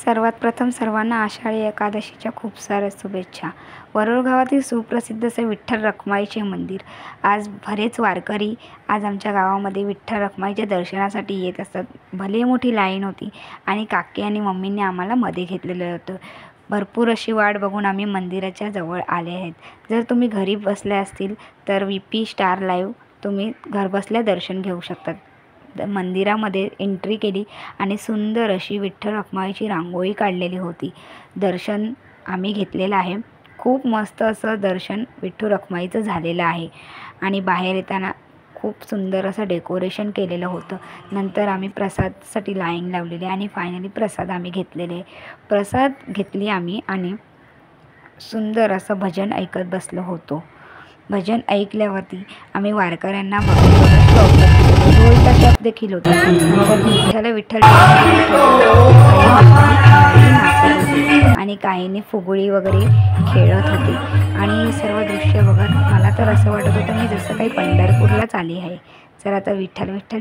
सर्वात प्रथम सर्वांना आषाढी एकादशीच्या खूप साऱ्या शुभेच्छा। वरुड गावातील सुप्रसिद्ध असे विठ्ठल रखुमाईचे मंदिर। आज बरेच वारकरी आज आमच्या गावामध्ये विठ्ठल रखुमाईच्या दर्शनासाठी येत असतात। भले मोठी लाईन होती आणि काकी आणि मम्मींनी आम्हाला मध्ये घेतलेलं होतं। भरपूर अशी वाट बघून आम्ही मंदिराच्या जवळ आले आहेत। जर तुम्ही घरी बसले असतील तर VP स्टार लाईव्ह तुम्ही घरबसल्या दर्शन घेऊ शकतात। मंदिरामध्ये एंट्री केली आणि सुंदर अशी विठ्ठल रखुमाईची रांगोळी काढलेली होती। दर्शन आम्ही घेतलेलं आहे। खूप मस्त असं दर्शन विठ्ठल रखुमाईचं झालेलं आहे आणि बाहेर येताना खूप सुंदर असं डेकोरेशन केलेलं होतं। नंतर आम्ही प्रसादसाठी लाईन लावलेली आणि फायनली प्रसाद आम्ही घेतलेले। प्रसाद घेतली आम्ही आणि सुंदर असं भजन ऐकत बसलो होतो। भजन ऐकल्यावरती आम्ही वारकऱ्यांना ढोलचा शब्द देखील होता। विठ्ठल विठ्ठल आणि काहींनी फुगडी वगैरे खेळत होते आणि सर्व दृश्य बघत मला तर असं वाटत होतं मी जसं काही पंढरपूरलाच आली आहे। चला आता विठ्ठल विठ्ठल